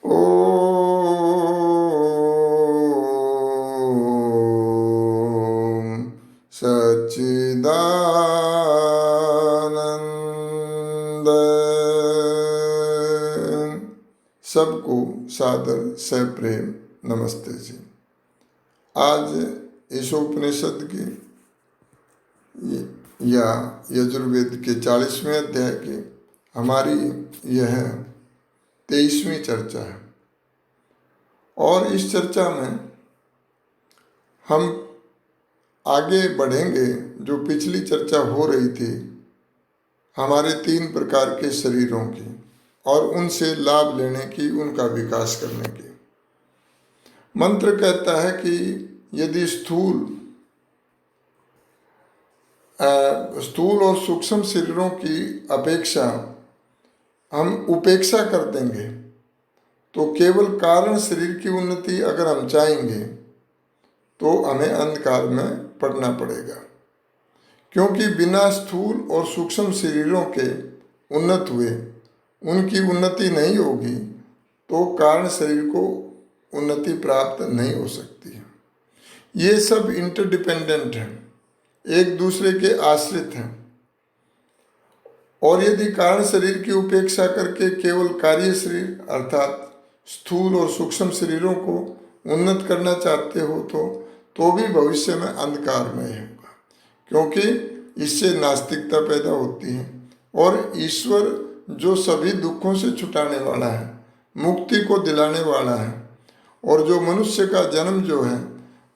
ओम सच्चिदानंद। सबको सादर सप्रेम नमस्ते जी। आज ईशोपनिषद की या यजुर्वेद के 40वें अध्याय की हमारी यह 23वीं चर्चा है। और इस चर्चा में हम आगे बढ़ेंगे। जो पिछली चर्चा हो रही थी हमारे 3 प्रकार के शरीरों की और उनसे लाभ लेने की, उनका विकास करने की। मंत्र कहता है कि यदि स्थूल और सूक्ष्म शरीरों की अपेक्षा हम उपेक्षा कर देंगे तो केवल कारण शरीर की उन्नति अगर हम चाहेंगे तो हमें अंधकार में पड़ना पड़ेगा, क्योंकि बिना स्थूल और सूक्ष्म शरीरों के उन्नत हुए उनकी उन्नति नहीं होगी तो कारण शरीर को उन्नति प्राप्त नहीं हो सकती है। ये सब इंटरडिपेंडेंट हैं, एक दूसरे के आश्रित हैं। और यदि कारण शरीर की उपेक्षा करके केवल कार्य शरीर अर्थात स्थूल और सूक्ष्म शरीरों को उन्नत करना चाहते हो तो भी भविष्य में अंधकारमय होगा, क्योंकि इससे नास्तिकता पैदा होती है। और ईश्वर जो सभी दुखों से छुटाने वाला है, मुक्ति को दिलाने वाला है, और जो मनुष्य का जन्म जो है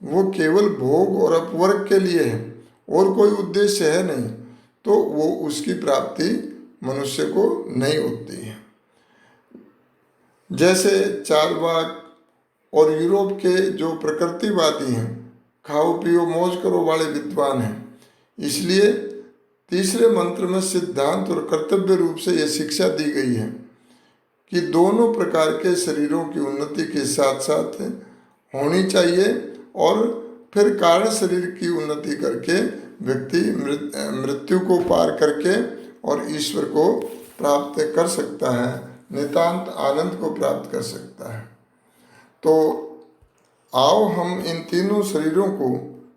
वो केवल भोग और अपवर्ग के लिए है और कोई उद्देश्य है नहीं, तो वो उसकी प्राप्ति मनुष्य को नहीं होती है। जैसे चार्वाक और यूरोप के जो प्रकृतिवादी हैं, खाओ पियो मौज करो वाले विद्वान हैं, इसलिए तीसरे मंत्र में सिद्धांत और कर्तव्य रूप से यह शिक्षा दी गई है कि दोनों प्रकार के शरीरों की उन्नति के साथ साथ होनी चाहिए, और फिर कारण शरीर की उन्नति करके व्यक्ति मृत्यु को पार करके और ईश्वर को प्राप्त कर सकता है, नितांत आनंद को प्राप्त कर सकता है। तो आओ हम इन तीनों शरीरों को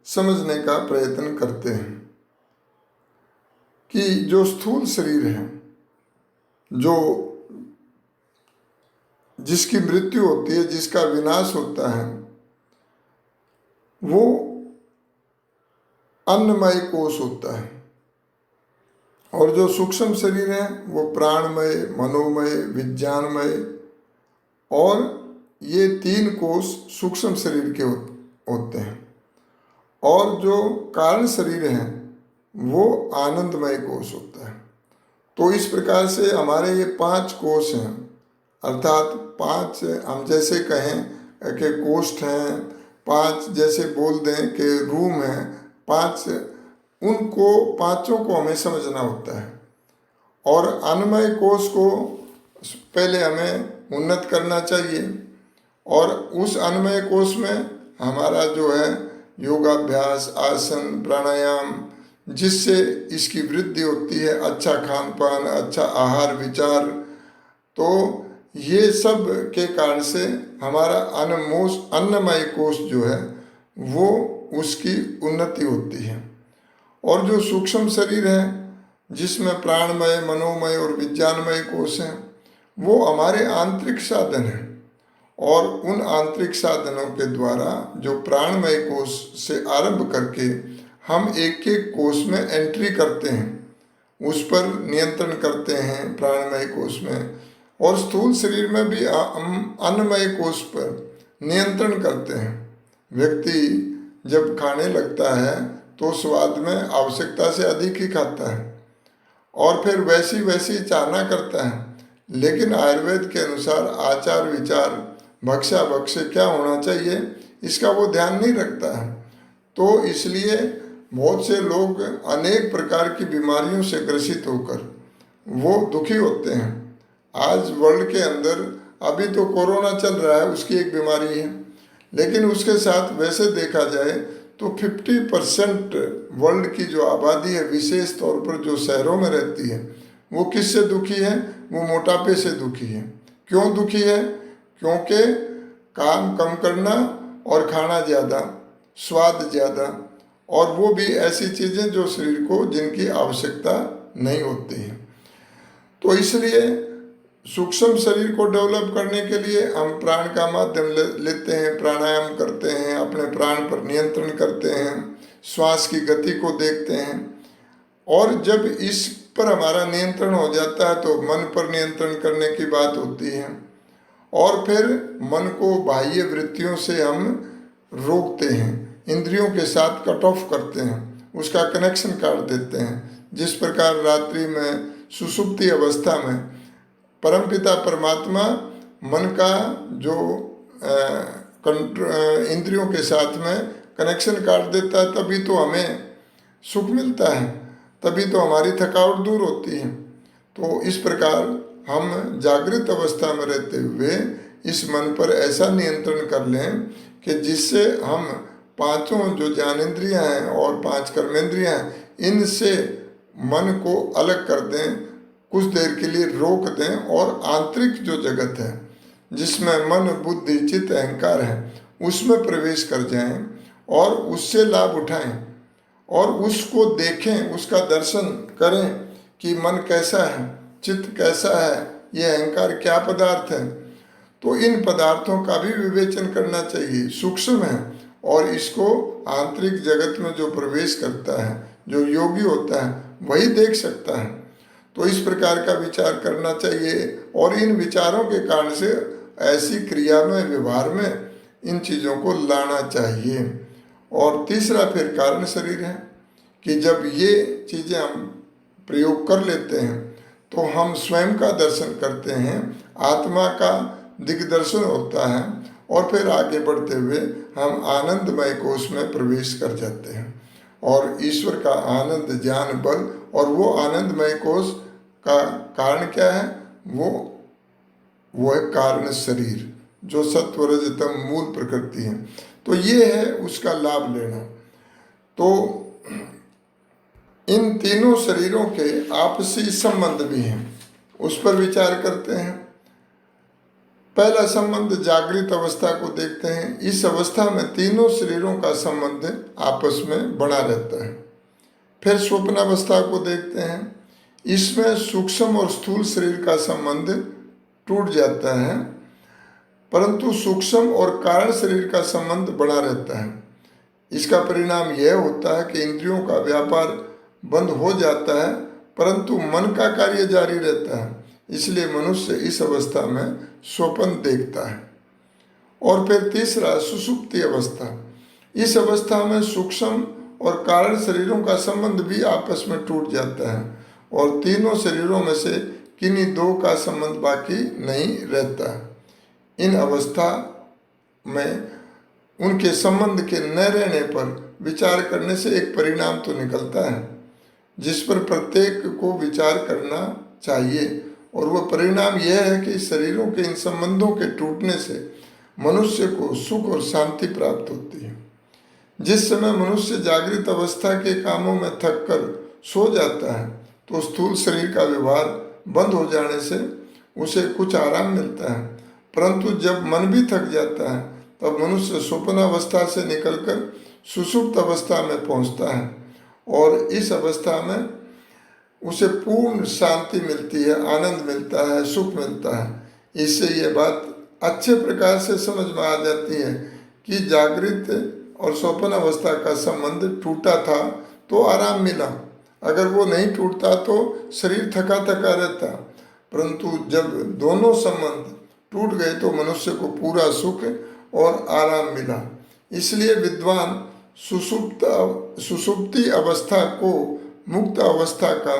समझने का प्रयत्न करते हैं कि जो स्थूल शरीर है, जो जिसकी मृत्यु होती है, जिसका विनाश होता है, वो अन्नमय कोश होता है। और जो सूक्ष्म शरीर है वो प्राणमय, मनोमय, विज्ञानमय, और ये 3 कोश सूक्ष्म शरीर के होते हैं। और जो कारण शरीर है वो आनंदमय कोश होता है। तो इस प्रकार से हमारे ये 5 कोश हैं, अर्थात 5 हम जैसे कहें कि कोष्ठ हैं, 5 जैसे बोल दें कि रूम हैं, 5 उनको 5 को हमें समझना होता है। और अन्नमय कोश को पहले हमें उन्नत करना चाहिए, और उस अन्नमय कोश में हमारा जो है योगाभ्यास, आसन, प्राणायाम, जिससे इसकी वृद्धि होती है, अच्छा खान पान, अच्छा आहार विचार, तो ये सब के कारण से हमारा अन्नमय कोश जो है वो उसकी उन्नति होती है। और जो सूक्ष्म शरीर है जिसमें प्राणमय, मनोमय और विज्ञानमय कोश हैं, वो हमारे आंतरिक साधन हैं। और उन आंतरिक साधनों के द्वारा जो प्राणमय कोश से आरंभ करके हम एक एक कोश में एंट्री करते हैं, उस पर नियंत्रण करते हैं प्राणमय कोश में। और स्थूल शरीर में भी हम अन्नमय कोश पर नियंत्रण करते हैं। व्यक्ति जब खाने लगता है तो स्वाद में आवश्यकता से अधिक ही खाता है और फिर वैसी चाहना करता है, लेकिन आयुर्वेद के अनुसार आचार विचार, भक्षा भक्ष्य क्या होना चाहिए, इसका वो ध्यान नहीं रखता है। तो इसलिए बहुत से लोग अनेक प्रकार की बीमारियों से ग्रसित होकर वो दुखी होते हैं। आज वर्ल्ड के अंदर अभी तो कोरोना चल रहा है, उसकी एक बीमारी है, लेकिन उसके साथ वैसे देखा जाए तो 50% वर्ल्ड की जो आबादी है, विशेष तौर पर जो शहरों में रहती है, वो किससे दुखी है? वो मोटापे से दुखी है। क्यों दुखी है? क्योंकि काम कम करना और खाना ज़्यादा, स्वाद ज़्यादा, और वो भी ऐसी चीज़ें जो शरीर को जिनकी आवश्यकता नहीं होती है। तो इसलिए सूक्ष्म शरीर को डेवलप करने के लिए हम प्राण का माध्यम लेते हैं, प्राणायाम करते हैं, अपने प्राण पर नियंत्रण करते हैं, श्वास की गति को देखते हैं। और जब इस पर हमारा नियंत्रण हो जाता है तो मन पर नियंत्रण करने की बात होती है, और फिर मन को बाह्य वृत्तियों से हम रोकते हैं, इंद्रियों के साथ कट ऑफ करते हैं, उसका कनेक्शन काट देते हैं। जिस प्रकार रात्रि में सुषुप्ति अवस्था में परमपिता परमात्मा मन का जो इंद्रियों के साथ में कनेक्शन काट देता है, तभी तो हमें सुख मिलता है, तभी तो हमारी थकावट दूर होती है। तो इस प्रकार हम जागृत अवस्था में रहते हुए इस मन पर ऐसा नियंत्रण कर लें कि जिससे हम पांचों जो ज्ञानेंद्रियां हैं और 5 कर्मेंद्रियां हैं, इनसे मन को अलग कर दें, कुछ देर के लिए रोक दें, और आंतरिक जो जगत है जिसमें मन बुद्धि चित्त अहंकार है उसमें प्रवेश कर जाएं और उससे लाभ उठाएं और उसको देखें, उसका दर्शन करें कि मन कैसा है, चित्त कैसा है, ये अहंकार क्या पदार्थ है। तो इन पदार्थों का भी विवेचन करना चाहिए, सूक्ष्म है, और इसको आंतरिक जगत में जो प्रवेश करता है, जो योगी होता है, वही देख सकता है। तो इस प्रकार का विचार करना चाहिए, और इन विचारों के कारण से ऐसी क्रिया में, व्यवहार में इन चीज़ों को लाना चाहिए। और तीसरा फिर कारण शरीर है कि जब ये चीज़ें हम प्रयोग कर लेते हैं तो हम स्वयं का दर्शन करते हैं, आत्मा का दिग्दर्शन होता है, और फिर आगे बढ़ते हुए हम आनंदमय कोश में प्रवेश कर जाते हैं, और ईश्वर का आनंद ज्ञान बल, और वो आनंदमय कोश का कारण क्या है, वो है कारण शरीर, जो सत्व रजतम मूल प्रकृति है। तो ये है उसका लाभ लेना। तो इन तीनों शरीरों के आपसी संबंध भी हैं, उस पर विचार करते हैं। पहला संबंध जागृत अवस्था को देखते हैं। इस अवस्था में तीनों शरीरों का संबंध आपस में बना रहता है। फिर स्वप्न अवस्था को देखते हैं। इसमें सूक्ष्म और स्थूल शरीर का संबंध टूट जाता है, परंतु सूक्ष्म और कारण शरीर का संबंध बना रहता है। इसका परिणाम यह होता है कि इंद्रियों का व्यापार बंद हो जाता है, परंतु मन का कार्य जारी रहता है। इसलिए मनुष्य इस अवस्था में स्वप्न देखता है। और फिर तीसरा सुषुप्ति अवस्था। इस अवस्था में सूक्ष्म और कारण शरीरों का संबंध भी आपस में टूट जाता है, और तीनों शरीरों में से किन्हीं दो का संबंध बाकी नहीं रहता। इन अवस्था में उनके संबंध के न रहने पर विचार करने से एक परिणाम तो निकलता है, जिस पर प्रत्येक को विचार करना चाहिए, और वह परिणाम यह है कि शरीरों के इन संबंधों के टूटने से मनुष्य को सुख और शांति प्राप्त होती है। जिस समय मनुष्य जागृत अवस्था के कामों में थक कर सो जाता है तो स्थूल शरीर का व्यवहार बंद हो जाने से उसे कुछ आराम मिलता है, परंतु जब मन भी थक जाता है तब मनुष्य स्वप्न अवस्था से निकलकर सुषुप्त अवस्था में पहुंचता है, और इस अवस्था में उसे पूर्ण शांति मिलती है, आनंद मिलता है, सुख मिलता है। इससे ये बात अच्छे प्रकार से समझ में आ जाती है कि जागृत और स्वप्न अवस्था का संबंध टूटा था तो आराम मिला, अगर वो नहीं टूटता तो शरीर थका थका रहता, परंतु जब दोनों संबंध टूट गए तो मनुष्य को पूरा सुख और आराम मिला। इसलिए विद्वान सुषुप्ति अवस्था को मुक्त अवस्था का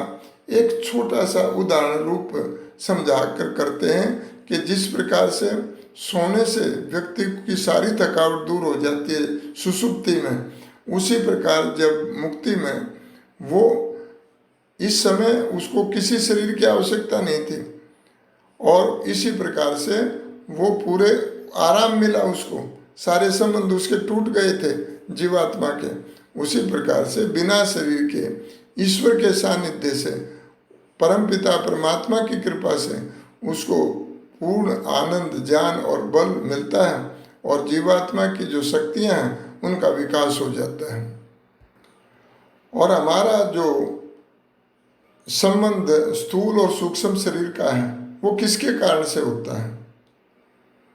एक छोटा सा उदाहरण रूप समझा कर करते हैं कि जिस प्रकार से सोने से व्यक्ति की सारी थकावट दूर हो जाती है सुषुप्ति में, उसी प्रकार जब मुक्ति में वो इस समय उसको किसी शरीर की आवश्यकता नहीं थी, और इसी प्रकार से वो पूरे आराम मिला उसको, सारे संबंध उसके टूट गए थे जीवात्मा के। उसी प्रकार से बिना शरीर के ईश्वर के सानिध्य से, परमपिता परमात्मा की कृपा से उसको पूर्ण आनंद, ज्ञान और बल मिलता है और जीवात्मा की जो शक्तियां हैं उनका विकास हो जाता है। और हमारा जो संबंध स्थूल और सूक्ष्म शरीर का है वो किसके कारण से होता है?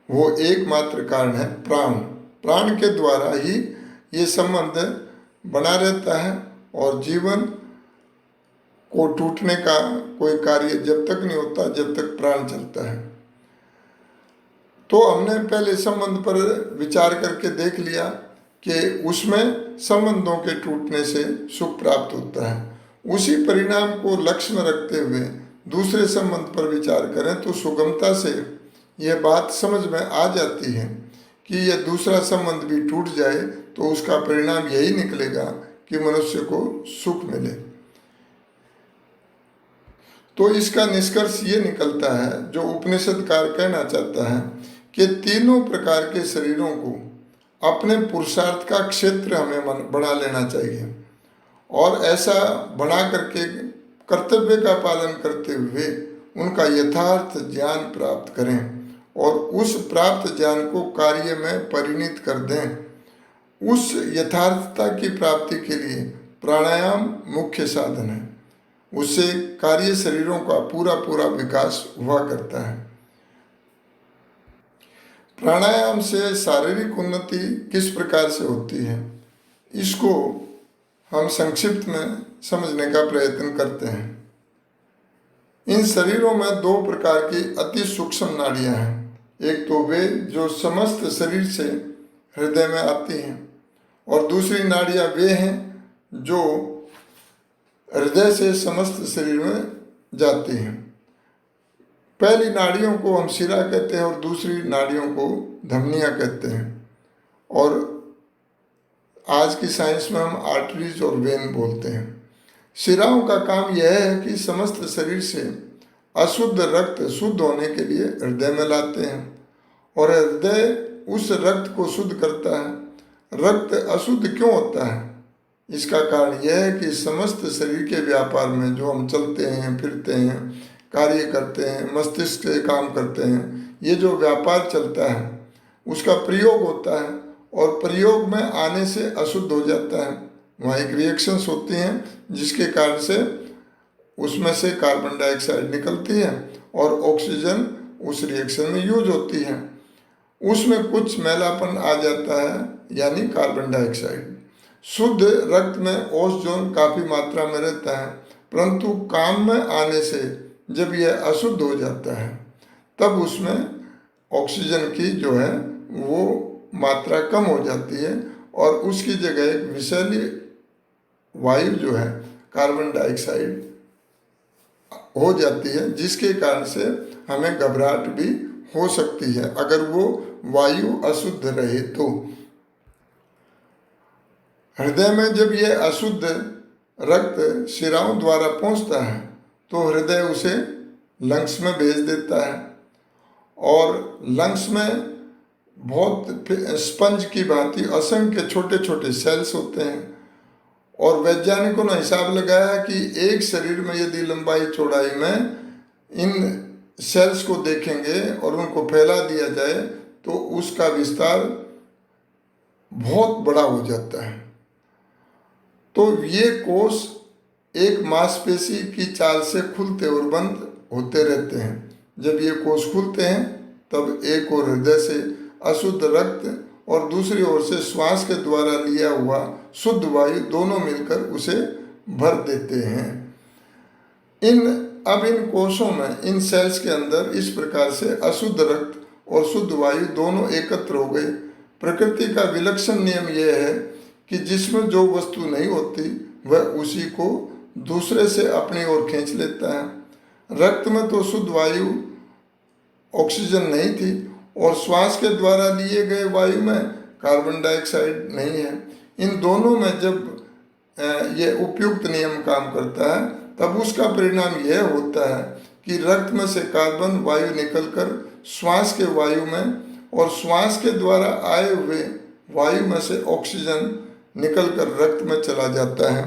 वो एकमात्र कारण है प्राण। प्राण के द्वारा ही ये संबंध बना रहता है और जीवन को टूटने का कोई कार्य जब तक नहीं होता जब तक प्राण चलता है। तो हमने पहले संबंध पर विचार करके देख लिया कि उसमें संबंधों के टूटने से सुख प्राप्त होता है। उसी परिणाम को लक्ष्य में रखते हुए दूसरे संबंध पर विचार करें तो सुगमता से यह बात समझ में आ जाती है कि यह दूसरा संबंध भी टूट जाए तो उसका परिणाम यही निकलेगा कि मनुष्य को सुख मिले। तो इसका निष्कर्ष ये निकलता है, जो उपनिषदकार कहना चाहता है कि तीनों प्रकार के शरीरों को अपने पुरुषार्थ का क्षेत्र हमें बना लेना चाहिए और ऐसा बना करके कर्तव्य का पालन करते हुए उनका यथार्थ ज्ञान प्राप्त करें और उस प्राप्त ज्ञान को कार्य में परिणित कर दें। उस यथार्थता की प्राप्ति के लिए प्राणायाम मुख्य साधन है। उससे कार्य शरीरों का पूरा पूरा विकास हुआ करता है। प्राणायाम से शारीरिक उन्नति किस प्रकार से होती है, इसको हम संक्षिप्त में समझने का प्रयत्न करते हैं। इन शरीरों में दो प्रकार की अति सूक्ष्म नाड़ियां हैं। एक तो वे जो समस्त शरीर से हृदय में आती हैं और दूसरी नाड़ियां वे हैं जो हृदय से समस्त शरीर में जाती हैं। पहली नाड़ियों को हम शिरा कहते हैं और दूसरी नाड़ियों को धमनियां कहते हैं और आज की साइंस में हम आर्टरीज और वेन बोलते हैं। शिराओं का काम यह है कि समस्त शरीर से अशुद्ध रक्त शुद्ध होने के लिए हृदय में लाते हैं और हृदय उस रक्त को शुद्ध करता है। रक्त अशुद्ध क्यों होता है? इसका कारण यह है कि समस्त शरीर के व्यापार में जो हम चलते हैं, फिरते हैं, कार्य करते हैं, मस्तिष्क से काम करते हैं, ये जो व्यापार चलता है उसका प्रयोग होता है और प्रयोग में आने से अशुद्ध हो जाता है। वहाँ एक रिएक्शंस होती हैं जिसके कारण से उसमें से कार्बन डाइऑक्साइड निकलती है और ऑक्सीजन उस रिएक्शन में यूज होती है। उसमें कुछ मैलापन आ जाता है यानी कार्बन डाइऑक्साइड। शुद्ध रक्त में ओजोन काफ़ी मात्रा में रहता है, परंतु काम में आने से जब यह अशुद्ध हो जाता है तब उसमें ऑक्सीजन की जो है वो मात्रा कम हो जाती है और उसकी जगह एक विषैली वायु जो है कार्बन डाइऑक्साइड हो जाती है, जिसके कारण से हमें घबराहट भी हो सकती है अगर वो वायु अशुद्ध रहे तो। हृदय में जब यह अशुद्ध रक्त शिराओं द्वारा पहुंचता है तो हृदय उसे लंग्स में भेज देता है और लंग्स में बहुत स्पंज की भांति असंख्य छोटे छोटे सेल्स होते हैं और वैज्ञानिकों ने हिसाब लगाया कि एक शरीर में यदि लंबाई चौड़ाई में इन सेल्स को देखेंगे और उनको फैला दिया जाए तो उसका विस्तार बहुत बड़ा हो जाता है। तो ये कोष एक मांसपेशी की चाल से खुलते और बंद होते रहते हैं। जब ये कोष खुलते हैं तब एक और हृदय से अशुद्ध रक्त और दूसरी ओर से श्वास के द्वारा लिया हुआ शुद्ध वायु दोनों मिलकर उसे भर देते हैं। अब इन कोषों में, इन सेल्स के अंदर इस प्रकार से अशुद्ध रक्त और शुद्ध वायु दोनों एकत्र हो गए। प्रकृति का विलक्षण नियम यह है कि जिसमें जो वस्तु नहीं होती वह उसी को दूसरे से अपनी ओर खींच लेता है। रक्त में तो शुद्ध वायु ऑक्सीजन नहीं थी और श्वास के द्वारा लिए गए वायु में कार्बन डाइऑक्साइड नहीं है। इन दोनों में जब ये उपयुक्त नियम काम करता है तब उसका परिणाम यह होता है कि रक्त में से कार्बन वायु निकलकर श्वास के वायु में और श्वास के द्वारा आए हुए वायु में से ऑक्सीजन निकलकर रक्त में चला जाता है।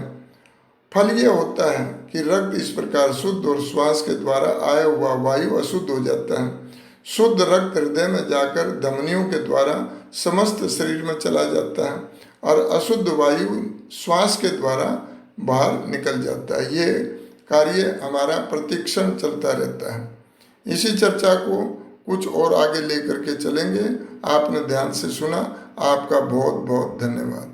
फल यह होता है कि रक्त इस प्रकार शुद्ध और श्वास के द्वारा आया हुआ वायु अशुद्ध हो जाता है। शुद्ध रक्त हृदय में जाकर धमनियों के द्वारा समस्त शरीर में चला जाता है और अशुद्ध वायु श्वास के द्वारा बाहर निकल जाता है। ये कार्य हमारा प्रतिक्षण चलता रहता है। इसी चर्चा को कुछ और आगे लेकर के चलेंगे। आपने ध्यान से सुना, आपका बहुत बहुत धन्यवाद।